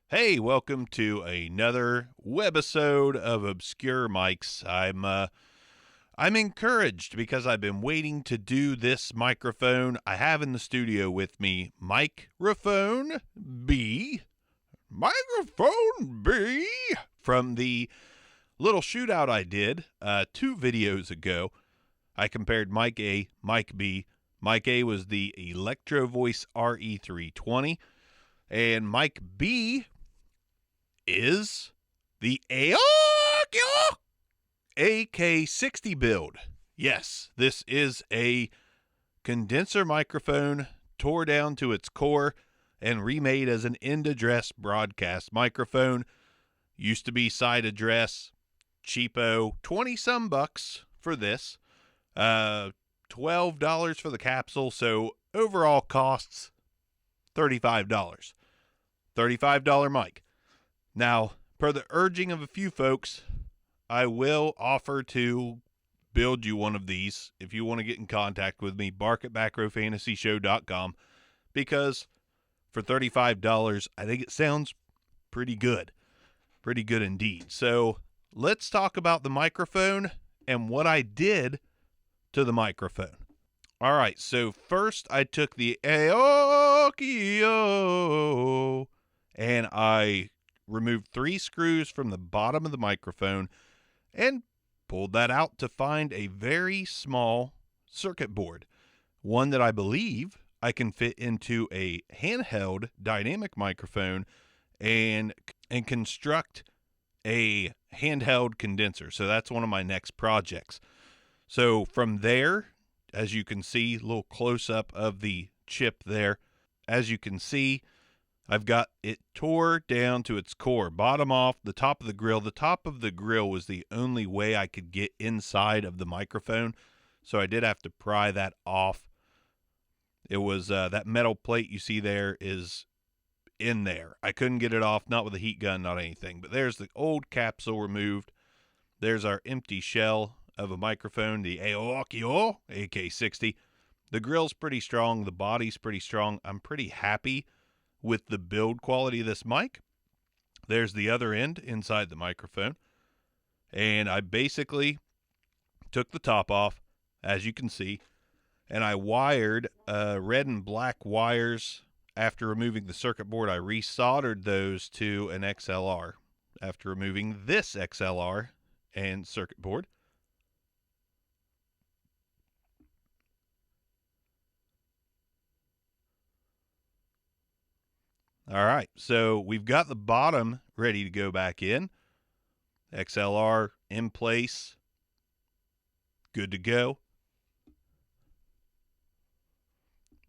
Hey, welcome to another webisode of Obscure Mics. I'm encouraged because I've been waiting to do this microphone. I have in the studio with me Microphone B. Microphone B from the little shootout I did 2 videos ago. I compared Mic A, Mic B. Mic A was the Electro Voice RE320, and Mic B is the Aokeo AK-60 build. Yes, this is a condenser microphone tore down to its core and remade as an end address broadcast microphone. Used to be side address, cheapo, 20 some bucks for this, $12 for the capsule, so overall costs $35. $35 mic. Now, per the urging of a few folks, I will offer to build you one of these if you want to get in contact with me, bark@macrofantasyshow.com, because for $35, I think it sounds pretty good. Pretty good indeed. So let's talk about the microphone and what I did to the microphone. All right, so first I took the Aokeo and I removed 3 screws from the bottom of the microphone and pulled that out to find a very small circuit board, one that I believe I can fit into a handheld dynamic microphone and construct a handheld condenser. So that's one of my next projects. So from there, as you can see, a little close-up of the chip there, as you can see, I've got it tore down to its core, bottom off, the top of the grill. The top of the grill was the only way I could get inside of the microphone, so I did have to pry that off. It was that metal plate you see there is in there. I couldn't get it off, not with a heat gun, not anything. But there's the old capsule removed. There's our empty shell of a microphone, the Aokeo AK-60. The grill's pretty strong. The body's pretty strong. I'm pretty happy with the build quality of this mic. There's the other end inside the microphone. And I basically took the top off, as you can see, and I wired red and black wires. After removing the circuit board, I resoldered those to an XLR after removing this XLR and circuit board. All right, so we've got the bottom ready to go back in. XLR in place, good to go.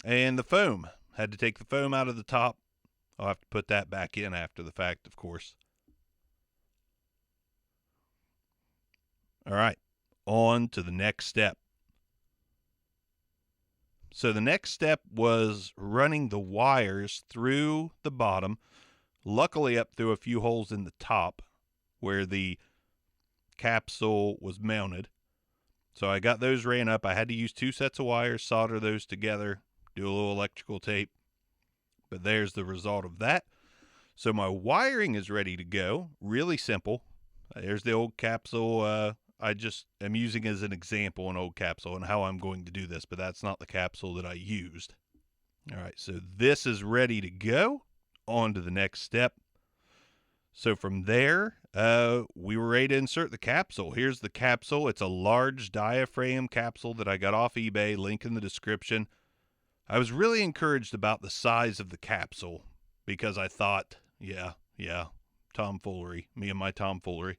And the foam, had to take the foam out of the top. I'll have to put that back in after the fact, of course. All right, on to the next step. So the next step was running the wires through the bottom, luckily up through a few holes in the top where the capsule was mounted. So I got those ran up. I had to use 2 sets of wires, solder those together, do a little electrical tape. But there's the result of that. So my wiring is ready to go. Really simple. There's the old capsule. I just am using as an example an old capsule and how I'm going to do this, but that's not the capsule that I used. All right, so this is ready to go. On to the next step. So from there, we were ready to insert the capsule. Here's the capsule. It's a large diaphragm capsule that I got off eBay, link in the description. I was really encouraged about the size of the capsule because I thought, yeah, tomfoolery, me and my tomfoolery.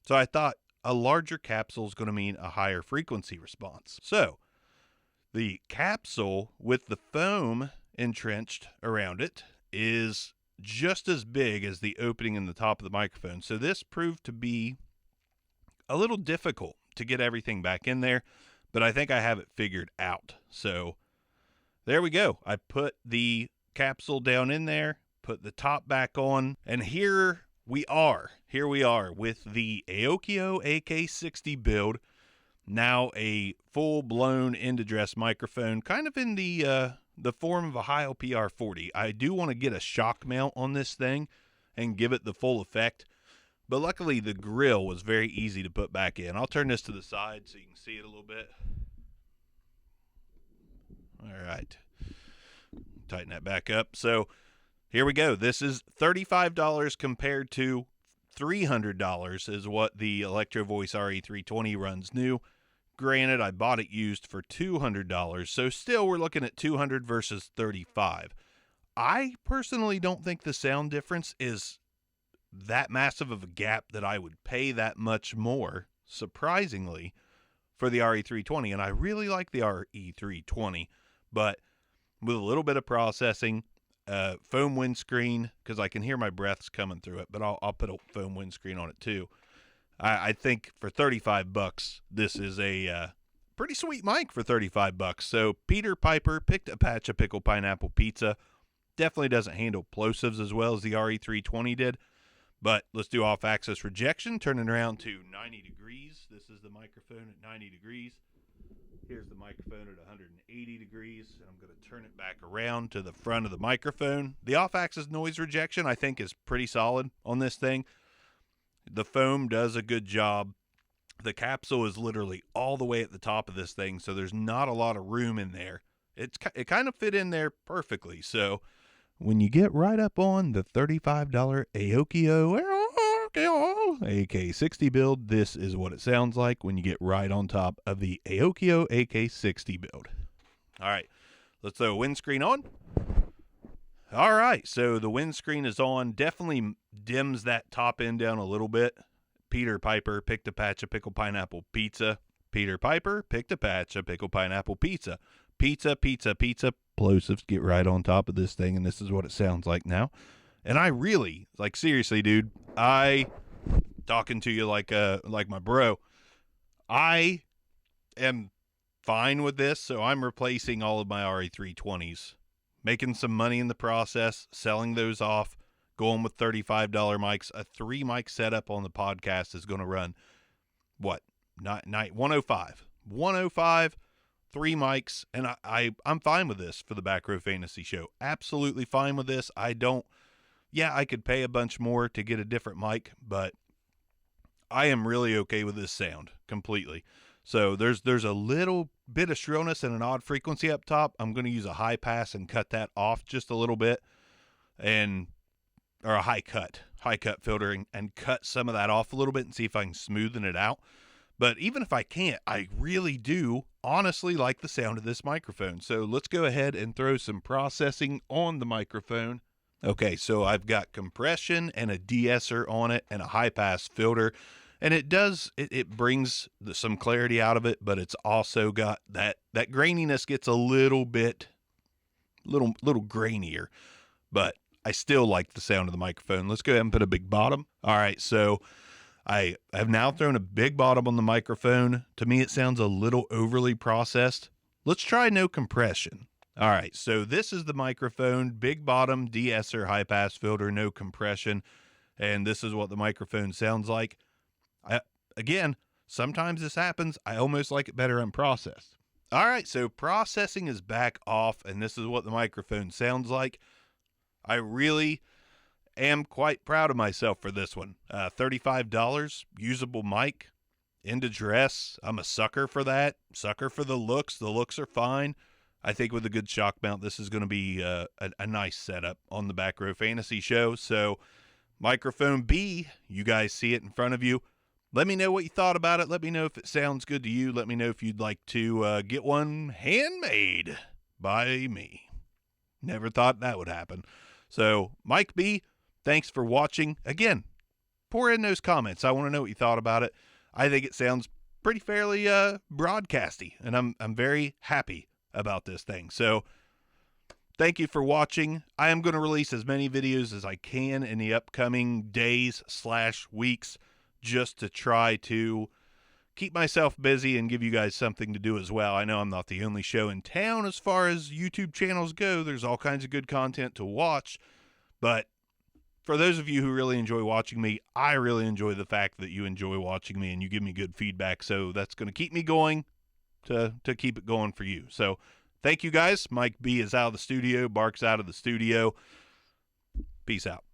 So I thought a larger capsule is going to mean a higher frequency response. So the capsule with the foam entrenched around it is just as big as the opening in the top of the microphone. So this proved to be a little difficult to get everything back in there, but I think I have it figured out. So there we go. I put the capsule down in there, put the top back on, and here we are with the Aokeo AK-60 build. Now a full-blown end address microphone, kind of in the form of a Aokeo PR40. I do want to get a shock mount on this thing, and give it the full effect. But luckily, the grill was very easy to put back in. I'll turn this to the side so you can see it a little bit. All right. Tighten that back up. So here we go. This is $35 compared to $300 is what the Electro Voice RE320 runs new. Granted, I bought it used for $200, so still we're looking at $200 versus $35. I personally don't think the sound difference is that massive of a gap that I would pay that much more, surprisingly, for the RE320. And I really like the RE320, but with a little bit of processing, foam windscreen, because I can hear my breaths coming through it, but I'll put a foam windscreen on it too. I think for $35, this is a pretty sweet mic for $35. So Peter Piper picked a patch of pickle pineapple pizza. Definitely doesn't handle plosives as well as the RE320 did. But let's do off-axis rejection, turning around to 90 degrees. This is the microphone at 90 degrees. Here's the microphone at 180 degrees. I'm going to turn it back around to the front of the microphone. The off-axis noise rejection, I think, is pretty solid on this thing. The foam does a good job. The capsule is literally all the way at the top of this thing, so there's not a lot of room in there. It kind of fit in there perfectly. So when you get right up on the $35 Aokeo AK-60 build, this is what it sounds like when you get right on top of the Aokeo AK-60 build. All right, let's throw a windscreen on. All right, so the windscreen is on. Definitely dims that top end down a little bit. Peter Piper picked a patch of pickle pineapple pizza. Peter Piper picked a patch of pickle pineapple pizza. Pizza, pizza, pizza. Plosives get right on top of this thing, and this is what it sounds like now. And I really, like, seriously, dude, talking to you like my bro, I am fine with this, so I'm replacing all of my RE320s. Making some money in the process, selling those off, going with $35 mics. A 3-mic setup on the podcast is going to run, what, 105. 105, 3 mics, and I'm fine with this for the Back Row Fantasy Show. Absolutely fine with this. I could pay a bunch more to get a different mic, but I am really okay with this sound completely. So there's a little bit of shrillness and an odd frequency up top. I'm going to use a high pass and cut that off just a little bit, or a high cut filter and cut some of that off a little bit and see if I can smoothen it out. But even if I can't, I really do honestly like the sound of this microphone. So let's go ahead and throw some processing on the microphone. Okay, so I've got compression and a de-esser on it and a high pass filter. And it brings some clarity out of it, but it's also got that graininess gets a little grainier, but I still like the sound of the microphone. Let's go ahead and put a big bottom. All right, so I have now thrown a big bottom on the microphone. To me, it sounds a little overly processed. Let's try no compression. All right, so this is the microphone, big bottom, de-esser, high pass filter, no compression, and this is what the microphone sounds like. Again, sometimes this happens. I almost like it better unprocessed. All right, so processing is back off, and this is what the microphone sounds like. I really am quite proud of myself for this one. $35, usable mic, into dress. I'm a sucker for that. Sucker for the looks. The looks are fine. I think with a good shock mount, this is going to be a nice setup on the Back Row Fantasy Show. So, microphone B, you guys see it in front of you. Let me know what you thought about it. Let me know if it sounds good to you. Let me know if you'd like to get one handmade by me. Never thought that would happen. So, Mike B, thanks for watching. Again, pour in those comments. I want to know what you thought about it. I think it sounds pretty fairly broadcasty, and I'm very happy about this thing. So, thank you for watching. I am going to release as many videos as I can in the upcoming days/weeks, just to try to keep myself busy and give you guys something to do as well. I know I'm not the only show in town as far as YouTube channels go. There's all kinds of good content to watch. But for those of you who really enjoy watching me, I really enjoy the fact that you enjoy watching me and you give me good feedback. So that's going to keep me going to keep it going for you. So thank you guys. Mike B is out of the studio. Bark's out of the studio. Peace out.